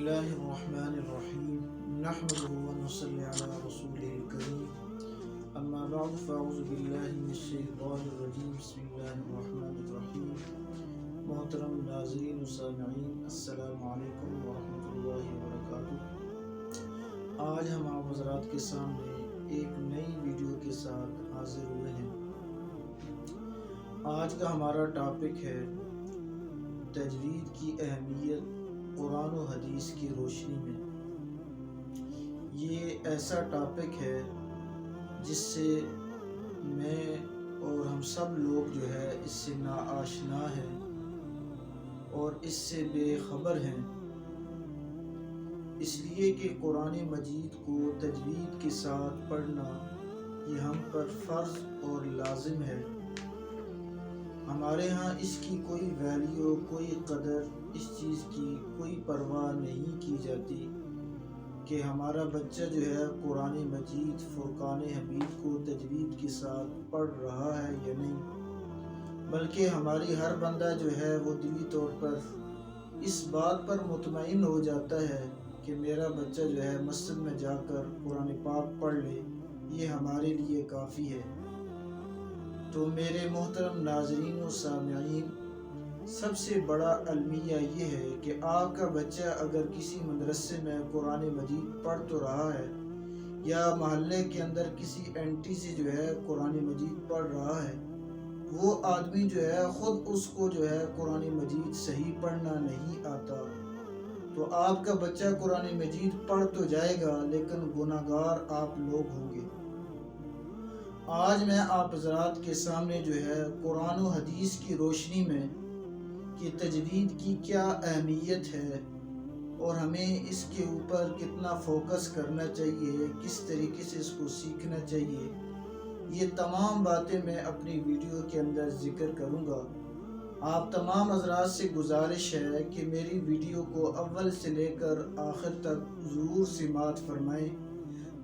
الله الرحمن الرحيم نحمده ونصلي على رسوله الكريم أما بعد فأعوذ بالله من الشيطان الرجيم بسم الله الرحمن الرحيم محترم ناظرین و سامعین السلام علیکم ورحمۃ اللہ وبرکاتہ۔ آج ہم آپ حضرات کے سامنے ایک نئی ویڈیو کے ساتھ حاضر ہوئے ہیں۔ آج کا ہمارا ٹاپک ہے تجوید کی اہمیت قرآن و حدیث کی روشنی میں۔ یہ ایسا ٹاپک ہے جس سے میں اور ہم سب لوگ جو ہے اس سے ناآشنا ہیں اور اس سے بے خبر ہیں، اس لیے کہ قرآن مجید کو تجوید کے ساتھ پڑھنا یہ ہم پر فرض اور لازم ہے۔ ہمارے ہاں اس کی کوئی ویلیو، کوئی قدر، اس چیز کی کوئی پرواہ نہیں کی جاتی کہ ہمارا بچہ جو ہے قرآن مجید فرقان حمید کو تجوید کے ساتھ پڑھ رہا ہے یا نہیں، بلکہ ہماری ہر بندہ جو ہے وہ دلی طور پر اس بات پر مطمئن ہو جاتا ہے کہ میرا بچہ جو ہے مسجد میں جا کر قرآن پاک پڑھ لے، یہ ہمارے لیے کافی ہے۔ تو میرے محترم ناظرین و سامعین، سب سے بڑا المیہ یہ ہے کہ آپ کا بچہ اگر کسی مدرسے میں قرآن مجید پڑھ تو رہا ہے یا محلے کے اندر کسی اینٹی سے جو ہے قرآن مجید پڑھ رہا ہے، وہ آدمی جو ہے خود اس کو جو ہے قرآن مجید صحیح پڑھنا نہیں آتا، تو آپ کا بچہ قرآن مجید پڑھ تو جائے گا لیکن گناہ گار آپ لوگ ہوں گے۔ آج میں آپ حضرات کے سامنے جو ہے قرآن و حدیث کی روشنی میں کہ تجوید کی کیا اہمیت ہے اور ہمیں اس کے اوپر کتنا فوکس کرنا چاہیے، کس طریقے سے اس کو سیکھنا چاہیے، یہ تمام باتیں میں اپنی ویڈیو کے اندر ذکر کروں گا۔ آپ تمام حضرات سے گزارش ہے کہ میری ویڈیو کو اول سے لے کر آخر تک ضرور سماعت فرمائیں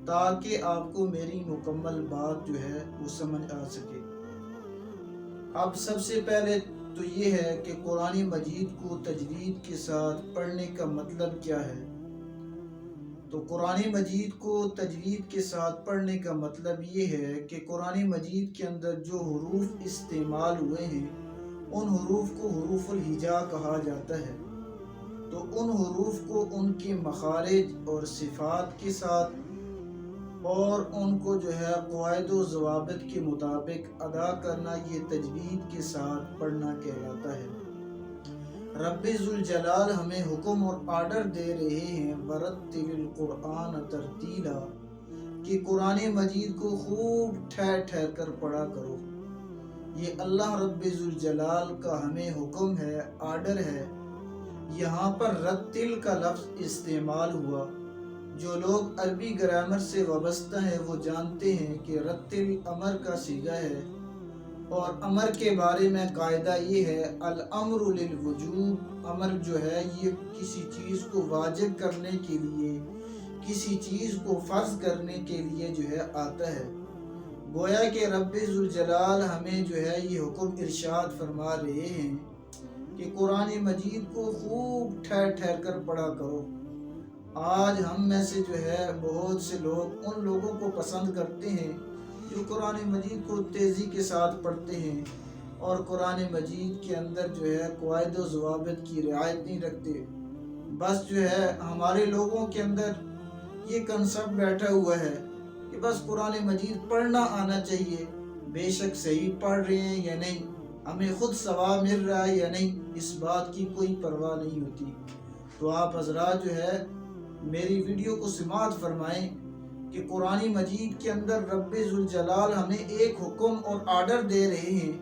تاکہ آپ کو میری مکمل بات جو ہے وہ سمجھ آ سکے۔ اب سب سے پہلے تو یہ ہے کہ قرآن مجید کو تجوید کے ساتھ پڑھنے کا مطلب کیا ہے۔ تو قرآن مجید کو تجوید کے ساتھ پڑھنے کا مطلب یہ ہے کہ قرآن مجید کے اندر جو حروف استعمال ہوئے ہیں ان حروف کو حروف الہجا کہا جاتا ہے، تو ان حروف کو ان کے مخارج اور صفات کے ساتھ اور ان کو جو ہے قواعد و ضوابط کے مطابق ادا کرنا یہ تجوید کے ساتھ پڑھنا کہلاتا ہے۔ رب ذوالجلال ہمیں حکم اور آرڈر دے رہے ہیں ورتل القرآن ترتیلا، کہ قرآن مجید کو خوب ٹھہر ٹھہر کر پڑھا کرو۔ یہ اللہ رب ذوالجلال کا ہمیں حکم ہے، آرڈر ہے۔ یہاں پر رتل کا لفظ استعمال ہوا۔ جو لوگ عربی گرامر سے وابستہ ہیں وہ جانتے ہیں کہ رتل امر کا صیغہ ہے، اور امر کے بارے میں قاعدہ یہ ہے الامر للوجوب، امر جو ہے یہ کسی چیز کو واجب کرنے کے لیے، کسی چیز کو فرض کرنے کے لیے جو ہے آتا ہے۔ گویا کہ رب ذوالجلال ہمیں جو ہے یہ حکم ارشاد فرما رہے ہیں کہ قرآن مجید کو خوب ٹھہر ٹھہر کر پڑھا کرو۔ آج ہم میں سے جو ہے بہت سے لوگ ان لوگوں کو پسند کرتے ہیں جو قرآن مجید کو تیزی کے ساتھ پڑھتے ہیں اور قرآن مجید کے اندر جو ہے قواعد و ضوابط کی رعایت نہیں رکھتے۔ بس جو ہے ہمارے لوگوں کے اندر یہ کنسپٹ بیٹھا ہوا ہے کہ بس قرآن مجید پڑھنا آنا چاہیے، بے شک صحیح پڑھ رہے ہیں یا نہیں، ہمیں خود ثواب مل رہا ہے یا نہیں، اس بات کی کوئی پرواہ نہیں ہوتی۔ تو آپ حضرات جو ہے میری ویڈیو کو سماعت فرمائیں کہ قرآن مجید کے اندر رب ذوالجلال ہمیں ایک حکم اور آرڈر دے رہے ہیں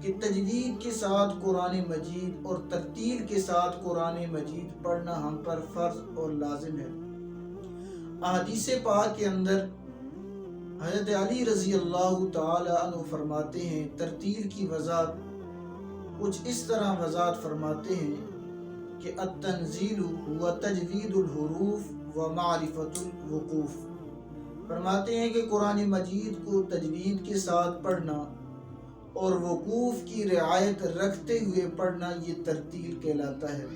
کہ تجوید کے ساتھ قرآن مجید اور ترتیل کے ساتھ قرآن مجید پڑھنا ہم پر فرض اور لازم ہے۔ احادیث پاک کے اندر حضرت علی رضی اللہ تعالی عنہ فرماتے ہیں، ترتیل کی وضاحت کچھ اس طرح وضاحت فرماتے ہیں کہ التنزیل ہوا تجوید الحروف و معرفت الوقوف۔ فرماتے ہیں کہ قرآن مجید کو تجوید کے ساتھ پڑھنا اور وقوف کی رعایت رکھتے ہوئے پڑھنا یہ ترتیل کہلاتا ہے۔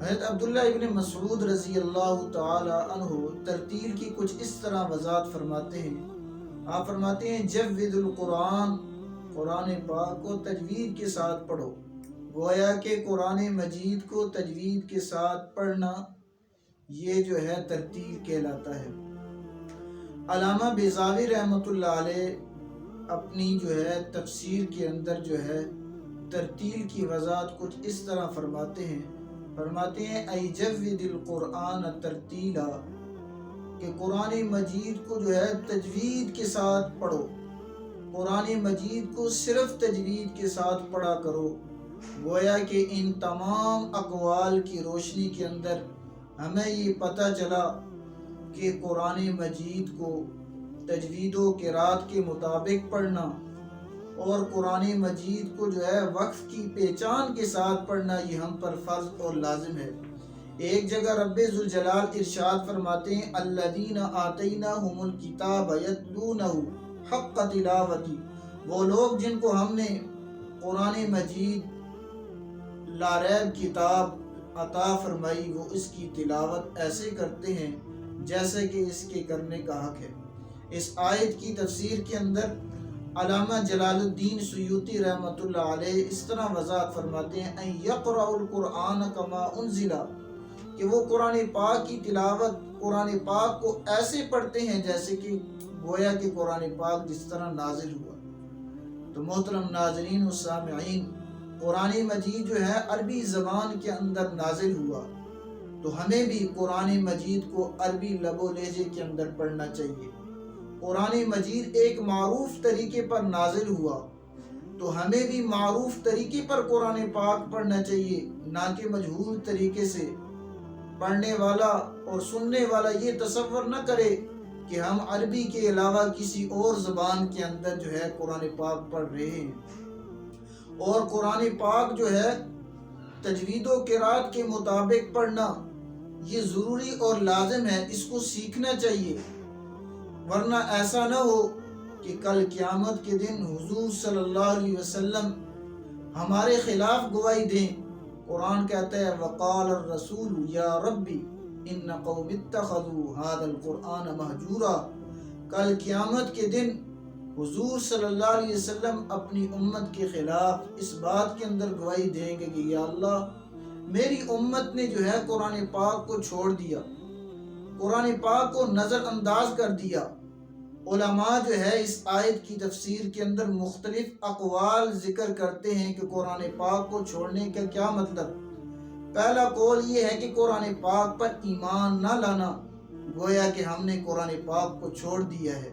حضرت عبداللہ ابن مسعود رضی اللہ تعالی عنہ ترتیل کی کچھ اس طرح وضاحت فرماتے ہیں. آپ فرماتے ہیں جوید القرآن، قرآن پاک کو تجوید کے ساتھ پڑھو. گویا کہ قرآن مجید کو تجوید کے ساتھ پڑھنا یہ جو ہے ترتیل کہلاتا ہے. علامہ بیضاوی رحمۃ اللہ علیہ اپنی جو ہے تفسیر کے اندر جو ہے ترتیل کی وضاحت کچھ اس طرح فرماتے ہیں ای جوید القرآن ترتیلا، کہ قرآن مجید کو جو ہے تجوید کے ساتھ پڑھو، قرآن مجید کو صرف تجوید کے ساتھ پڑھا کرو. گویا کہ ان تمام اقوال کی روشنی کے اندر ہمیں یہ پتہ چلا کہ قرآن مجید کو تجوید و قرات کے مطابق پڑھنا اور قرآن مجید کو جو ہے وقف کی پہچان کے ساتھ پڑھنا یہ ہم پر فرض اور لازم ہے. ایک جگہ رب ذوالجلال ارشاد فرماتے ہیں الذین آتیناہم الکتاب یتلونہ حق تلاوتی، وہ لوگ جن کو ہم نے قرآن مجید لاریب کتاب عطا فرمائی وہ اس کی تلاوت ایسے کرتے ہیں جیسے کہ اس کے کرنے کا حق ہے. اس آیت کی تفسیر کے اندر علامہ جلال الدین سیوطی رحمۃ اللہ علیہ اس طرح وضاحت فرماتے ہیں ان یقرأ القرآن کما انزل، کہ وہ قرآن پاک کی تلاوت قرآن پاک کو ایسے پڑھتے ہیں جیسے کہ گویا کہ قرآن پاک جس طرح نازل ہوا. تو محترم ناظرین و سامعین، قرآن مجید جو ہے عربی زبان کے اندر نازل ہوا تو ہمیں بھی قرآن مجید کو عربی لب و لہجے کے اندر پڑھنا چاہیے. قرآن مجید ایک معروف طریقے پر نازل ہوا تو ہمیں بھی معروف طریقے پر قرآن پاک پڑھنا چاہیے، نہ کہ مجہول طریقے سے. پڑھنے والا اور سننے والا یہ تصور نہ کرے کہ ہم عربی کے علاوہ کسی اور زبان کے اندر جو ہے قرآن پاک پڑھ رہے ہیں. اور قرآن پاک جو ہے تجوید و قرات کے مطابق پڑھنا یہ ضروری اور لازم ہے، اس کو سیکھنا چاہیے. ورنہ ایسا نہ ہو کہ کل قیامت کے دن حضور صلی اللہ علیہ وسلم ہمارے خلاف گواہی دیں. قرآن کہتا ہے وقال الرسول یا ربی ان قوم اتخذوا هذا القرآن مہجورا. کل قیامت کے دن حضور صلی اللہ علیہ وسلم اپنی امت کے خلاف اس بات کے اندر گواہی دیں گے کہ یا اللہ میری امت نے جو ہے قرآن پاک کو چھوڑ دیا، قرآن پاک کو نظر انداز کر دیا. علماء جو ہے اس آیت کی تفسیر کے اندر مختلف اقوال ذکر کرتے ہیں کہ قرآن پاک کو چھوڑنے کا کیا مطلب. پہلا قول یہ ہے کہ قرآن پاک پر ایمان نہ لانا، گویا کہ ہم نے قرآن پاک کو چھوڑ دیا ہے.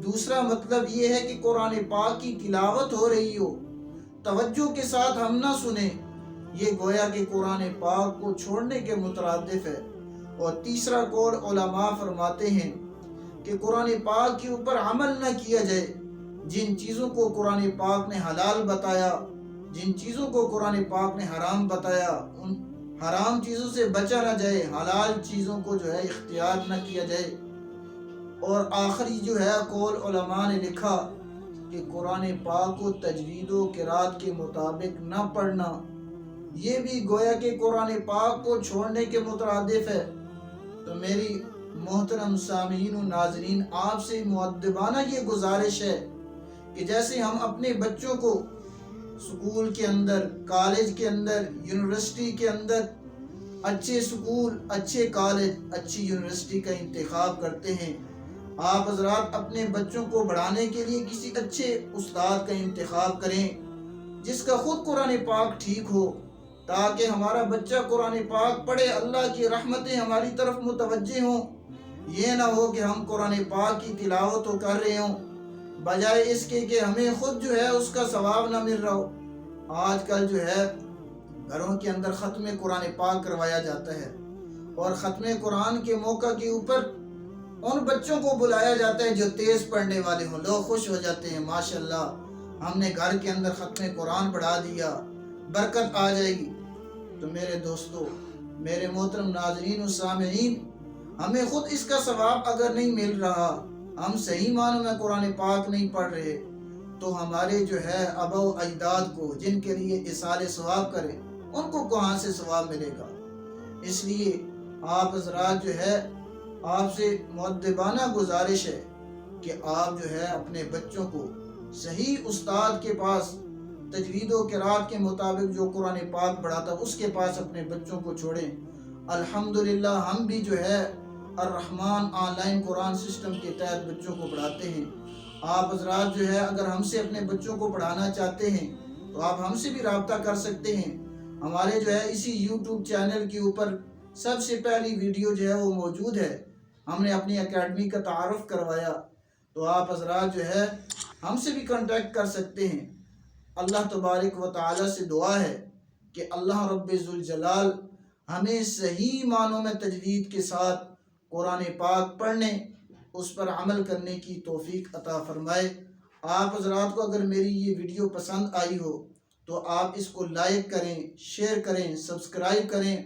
دوسرا مطلب یہ ہے کہ قرآن پاک کی تلاوت ہو رہی ہو، توجہ کے ساتھ ہم نہ سنیں، یہ گویا کہ قرآن پاک کو چھوڑنے کے مترادف ہے. اور تیسرا قول علماء فرماتے ہیں کہ قرآن پاک کے اوپر عمل نہ کیا جائے. جن چیزوں کو قرآن پاک نے حلال بتایا، جن چیزوں کو قرآن پاک نے حرام بتایا، ان حرام چیزوں سے بچا نہ جائے، حلال چیزوں کو جو ہے اختیار نہ کیا جائے. اور آخری جو ہے قول علماء نے لکھا کہ قرآن پاک کو تجوید و قرات کے مطابق نہ پڑھنا یہ بھی گویا کہ قرآن پاک کو چھوڑنے کے مترادف ہے. تو میری محترم سامعین و ناظرین آپ سے مؤدبانہ یہ گزارش ہے کہ جیسے ہم اپنے بچوں کو سکول کے اندر، کالج کے اندر، یونیورسٹی کے اندر اچھے سکول، اچھے کالج، اچھی یونیورسٹی کا انتخاب کرتے ہیں، آپ حضرات اپنے بچوں کو پڑھانے کے لیے کسی اچھے استاد کا انتخاب کریں جس کا خود قرآن پاک ٹھیک ہو، تاکہ ہمارا بچہ قرآن پاک پڑھے، اللہ کی رحمتیں ہماری طرف متوجہ ہوں. یہ نہ ہو کہ ہم قرآن پاک کی تلاوت تو کر رہے ہوں بجائے اس کے کہ ہمیں خود جو ہے اس کا ثواب نہ مل رہا ہو. آج کل جو ہے گھروں کے اندر ختم قرآن پاک کروایا جاتا ہے اور ختم قرآن کے موقع کے اوپر ان بچوں کو بلایا جاتا ہے جو تیز پڑھنے والے ہوں. لوگ خوش ہو جاتے ہیں، ماشاءاللہ ہم نے گھر کے اندر ختم قرآن پڑھا دیا، برکت آ جائے گی. تو میرے دوستو، میرے محترم ناظرین و سامعین، ہمیں خود اس کا ثواب اگر نہیں مل رہا، ہم صحیح معنوں میں قرآن پاک نہیں پڑھ رہے، تو ہمارے جو ہے آباء و اجداد کو جن کے لیے ایصال ثواب کرے ان کو کہاں سے ثواب ملے گا. اس لیے آپ حضرات جو ہے آپ سے مؤدبانہ گزارش ہے کہ آپ جو ہے اپنے بچوں کو صحیح استاد کے پاس تجوید و قرات کے مطابق جو قرآن پاک پڑھاتا اس کے پاس اپنے بچوں کو چھوڑیں۔ الحمدللہ ہم بھی جو ہے الرحمن آن لائن قرآن سسٹم کے تحت بچوں کو پڑھاتے ہیں۔ آپ حضرات جو ہے اگر ہم سے اپنے بچوں کو پڑھانا چاہتے ہیں تو آپ ہم سے بھی رابطہ کر سکتے ہیں۔ ہمارے جو ہے اسی یوٹیوب چینل کے اوپر سب سے پہلی ویڈیو جو ہے وہ موجود ہے، ہم نے اپنی اکیڈمی کا تعارف کروایا، تو آپ حضرات جو ہے ہم سے بھی کانٹیکٹ کر سکتے ہیں۔ اللہ تبارک و تعالی سے دعا ہے کہ اللہ رب ذوالجلال ہمیں صحیح معنوں میں تجوید کے ساتھ قرآن پاک پڑھنے، اس پر عمل کرنے کی توفیق عطا فرمائے۔ آپ حضرات کو اگر میری یہ ویڈیو پسند آئی ہو تو آپ اس کو لائک کریں، شیئر کریں، سبسکرائب کریں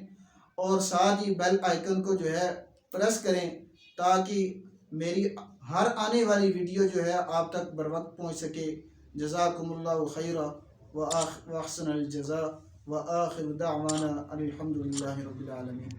اور ساتھ ہی بیل آئیکن کو جو ہے پریس کریں تاکہ میری ہر آنے والی ویڈیو جو ہے آپ تک بر وقت پہنچ سکے۔ جزاکم اللہ خیرا واحسن الجزاء وآخر دعوانا الحمدللہ رب العالمین۔